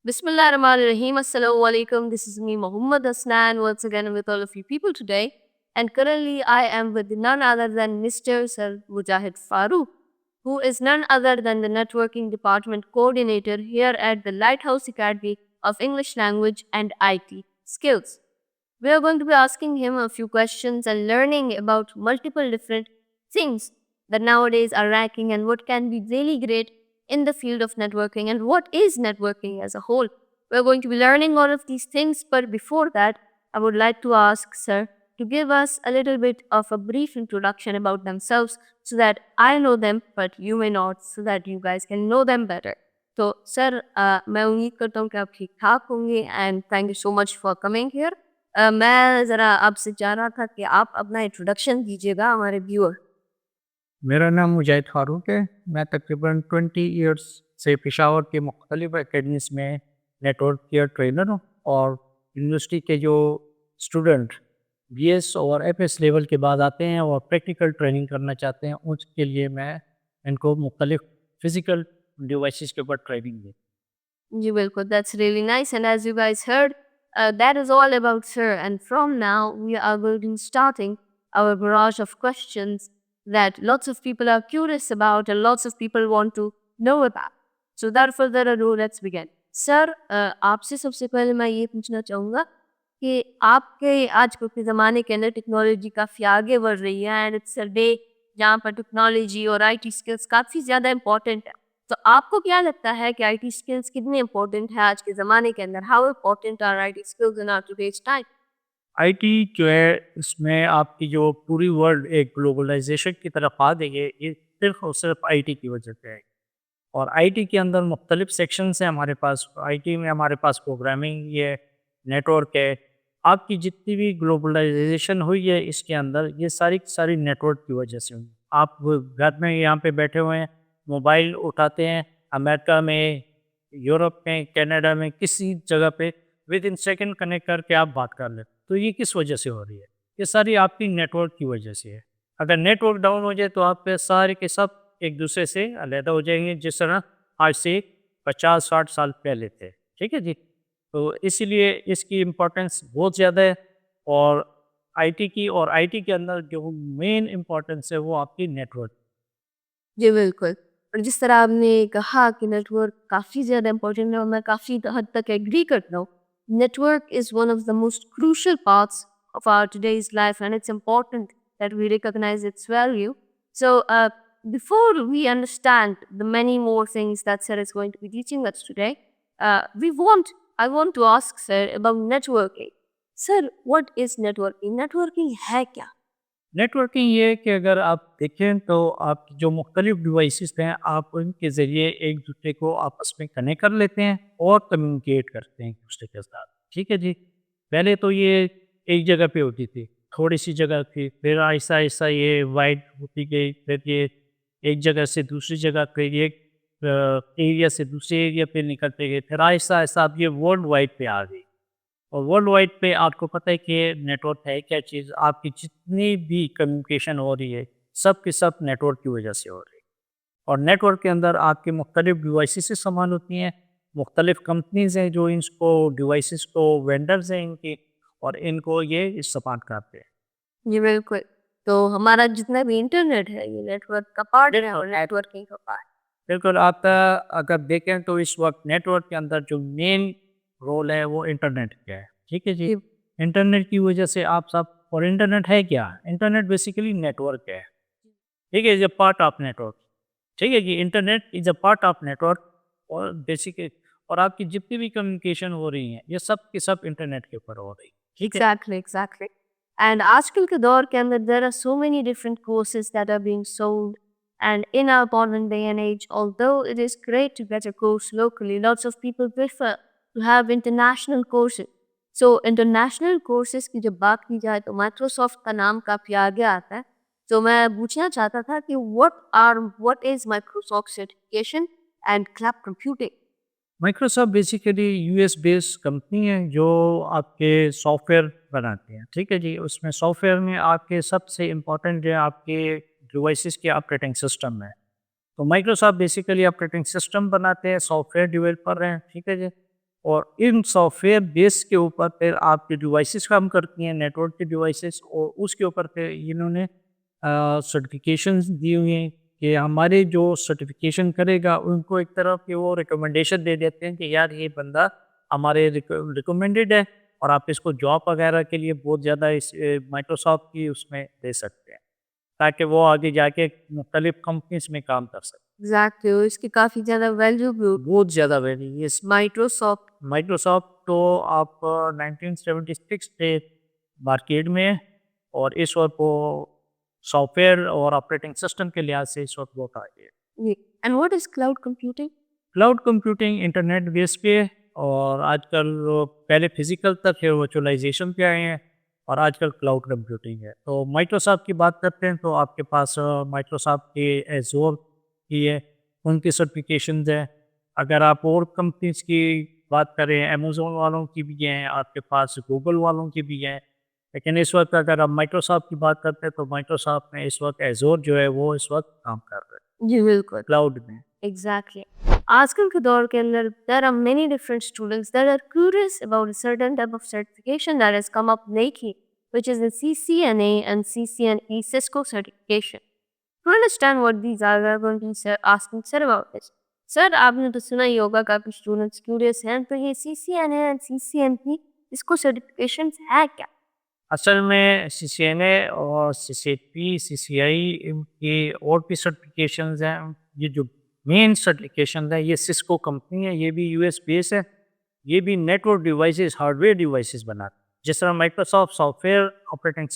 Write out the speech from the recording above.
Bismillah ar-Rahman ar-Rahim. Assalamu alaikum. This is me, Muhammad Asnan, once again with all of you people today. And currently, I am with none other than Mr. Sir Mujahid Farooq, who is none other than the Networking Department Coordinator here at the Lighthouse Academy of English Language and IT Skills. We are going to be asking him a few questions and learning about multiple different things that nowadays are lacking and what can be really great in the field of networking and what is networking as a whole. We're going to be learning all of these things, but before that, I would like to ask Sir to give us a little bit of a brief introduction about themselves so that I know them, but you may not, so that you guys can know them better. तो sir मैं उम्मीद करता हूँ कि आप ठीक ठाक होंगे and thank you so much for coming here. मैं ज़रा आपसे चाह रहा था कि आप अपना इंट्रोडक्शन दीजिएगा हमारे व्यूअर। मेरा नाम मुजाहिद फ़ारूक है। मैं तकरीबन 20 इयर्स से पेशावर के मुख्तलिफ़ अकेडमीज़ में नेटवर्क केयर ट्रेनर हूँ और यूनिवर्सिटी के जो स्टूडेंट बीएस और एफएस लेवल के बाद आते हैं और प्रैक्टिकल ट्रेनिंग करना चाहते हैं, उसके लिए मैं इनको मुख्तलिफ़ फ़िज़िकल डिवाइसेस के ऊपर ट्रेनिंग देता हूँ। जी बिल्कुल, that's really nice. And as you guys heard, that is all about Sir. And from now, we are going to be starting our barrage of questions that lots of people are curious about and lots of people want to know about. So without further ado, let's begin. Sir, आपसे सबसे पहले मैं ये पूछना चाहूँगा कि आपके आजकल के ज़माने के अंदर टेक्नोलॉजी काफ़ी आगे बढ़ रही है एंड इट्स अ डे जहाँ पर टेक्नोलॉजी और आईटी स्किल्स काफ़ी ज़्यादा इम्पोर्टेंट है। तो आपको क्या लगता है कि आईटी स्किल्स कितने इम्पोर्टेंट है आज के ज़माने के अंदर? How important are IT skills in our today's time? IT जो है, इसमें आपकी जो पूरी वर्ल्ड एक ग्लोबलाइजेशन की तरफ आ गई है, ये सिर्फ़ और सिर्फ़ आईटी की वजह से है। और आईटी के अंदर मुख्तलिफ सेक्शंस हैं हमारे पास। आईटी में हमारे पास प्रोग्रामिंग ये नेटवर्क है। आपकी जितनी भी ग्लोबलाइजेशन हुई है इसके अंदर, ये सारी की सारी नेटवर्क की वजह से हुई। आप घर में यहाँ पे बैठे हुए हैं, मोबाइल उठाते हैं, अमेरिका में, यूरोप में, कनाडा में, किसी जगह पे विद इन सेकंड कनेक्ट करके आप बात कर लेते। तो ये किस वजह से हो रही है? ये सारी आपकी नेटवर्क की वजह से है। अगर नेटवर्क डाउन हो जाए तो आप पे सारे के सब एक दूसरे से अलहदा हो जाएंगे, जिस तरह आज से 50-60 साल पहले थे। ठीक है जी। तो इसीलिए इसकी इम्पोर्टेंस बहुत ज़्यादा है। और आईटी के अंदर जो मेन इम्पोर्टेंस है वो आपकी नेटवर्क। जी बिल्कुल। और जिस तरह आपने कहा कि नेटवर्क काफ़ी ज़्यादा इम्पोर्टेंट है और मैं काफ़ी हद तक एग्री करता हूँ। Network is one of the most crucial parts of our today's life, and it's important that we recognize its value. So, before we understand the many more things that Sir is going to be teaching us today, I want to ask Sir about networking. Sir, what is networking? Networking है क्या? Networking ये है कि अगर आप देखें तो आपकी जो मुख्तलिफ डिवाइसेस हैं, आप उनके ज़रिए एक दूसरे को आपस में कनेक्ट कर लेते हैं और कम्युनिकेट करते हैं एक दूसरे के साथ। ठीक है जी। पहले तो ये एक जगह पे होती थी, थोड़ी सी जगह थी, फिर आहिस्ता आहिस्ता ये वाइड होती गई, फिर ये एक जगह से दूसरी जगह पे, एक एरिया से दूसरे एरिया पे निकलते गए, फिर आहिस्ता आहिस्ता अब ये वर्ल्ड वाइड पे आ गई। और वर्ल्ड वाइड पे आपको पता है कि नेटवर्क है क्या चीज़। आपकी जितनी भी कम्युनिकेशन हो रही है, सब के सब नेटवर्क की वजह से हो रही है। और नेटवर्क के अंदर आपकी मुख्तलिफ डिवाइसेस इस्तेमाल होती हैं, मुख्तलिफ कंपनीज़ हैं जो इसको डिवाइसेस को वेंडर्स हैं इनकी, और इनको ये इस्तेमाल करते हैं। जी बिल्कुल। तो हमारा जितना भी इंटरनेट है ये नेटवर्क का पार्ट है और नेटवर्किंग का पार्ट। बिल्कुल, आपका अगर देखें तो इस वक्त नेटवर्क के अंदर जो मेन रोल है वो इंटरनेट का है। ठीक है जी। जी, इंटरनेट की वजह से आप सब, और इंटरनेट है क्या? इंटरनेट बेसिकली नेटवर्क है। ठीक है, is a part of network. ठीक है जी। Internet is a part of network. और बेसिक और आपकी जितनी भी कम्युनिकेशन हो रही हैं, ये सब की सब इंटरनेट के ऊपर हो रही है। ठीक है। Exactly exactly. एंड आजकल के दौर के अंदर there are so many different courses that are being sold and in our modern day and age although it is great to get a course locally lots of people prefer to have international courses. So international courses की जब बात की जाए तो Microsoft का नाम काफ़ी आगे आता है। तो मैं पूछना चाहता था कि what is Microsoft certification and cloud computing? Microsoft basically US based company है जो आपके सॉफ्टवेयर बनाती है। ठीक है जी। उसमें सॉफ्टवेयर में आपके सबसे इम्पोर्टेंट जो है आपके डिवाइसेस के ऑपरेटिंग सिस्टम है। तो माइक्रोसॉफ्ट बेसिकली ऑपरेटिंग सिस्टम बनाते हैं, सॉफ्टवेयर डेवलपर हैं। ठीक है जी। اور ان سافٹ ویئر بیس کے اوپر پھر آپ کی ڈیوائسز کام کرتی ہیں، نیٹ ورک کی ڈیوائسز، اور اس کے اوپر پھر انہوں نے سرٹیفکیشنز دی ہوئی ہیں کہ ہمارے جو سرٹیفکیشن کرے گا ان کو ایک طرف کہ وہ ریکمنڈیشن دے دیتے ہیں کہ یار یہ بندہ ہمارے ریکمینڈڈ ہے، اور آپ اس کو جاب وغیرہ کے لیے بہت زیادہ اس مائکروسافٹ کی اس میں دے سکتے ہیں تاکہ وہ آگے جا کے مختلف کمپنیز میں کام کر سکیں۔ ایگزیکٹلی، اس کی کافی زیادہ ویلیو بھی ہوتی بہت زیادہ ویلیو یہ مائکروسافٹ. مائکروسافٹ تو آپ 1976 سے مارکیٹ میں ہے، اور اس وقت وہ سافٹ ویئر اور آپریٹنگ سسٹم کے لحاظ سے اس وقت بہت آگے ہے۔ And what is cloud computing? Cloud computing internet base پہ ہے، اور آج کل پہلے فزیکل تک ہے ورچوئلائزیشن پہ آئے ہیں، اور آج کل کلاؤڈ کمپیوٹنگ ہے۔ تو مائکروسافٹ کی بات کرتے ہیں تو آپ کے پاس مائکروسافٹ کے ایزور کی ہے، ان کی سرٹیفکیشنز ہیں۔ اگر آپ اور کمپنیز کی بات کریں، امیزون والوں کی بھی ہیں، آپ کے پاس گوگل والوں کی بھی ہیں، لیکن اس وقت اگر آپ مائکروسافٹ کی بات کرتے ہیں تو مائکروسافٹ میں اس وقت ایزور جو ہے وہ اس وقت کام کر رہے ہیں جی بالکل، کلاؤڈ میں۔ ایگزیکٹلی۔ آج کل کے دور کے اندر there are many different students that are curious about a certain type of certification that has come up lately, which is the CCNA and CCNE Cisco certification. To understand what these are, we are going to be asking sir about this. Sir, آپ نے تو سنا ہی ہوگا کافی students curious ہیں، تو یہ CCNA and CCNP اس کو certifications ہے کیا؟ اصل میں سی سی این اے اور سی سی پی سی سی آئی ان کی اور بھی سرٹیفکیشنز ہیں۔ یہ جو مین سرٹیفکیشن ہے یہ سسکو کمپنی ہے، یہ بھی یو ایس بیس ہے، یہ بھی network devices hardware devices بناتی ہے، جس طرح مائکروسافٹ سافٹ ویئر آپریٹنگ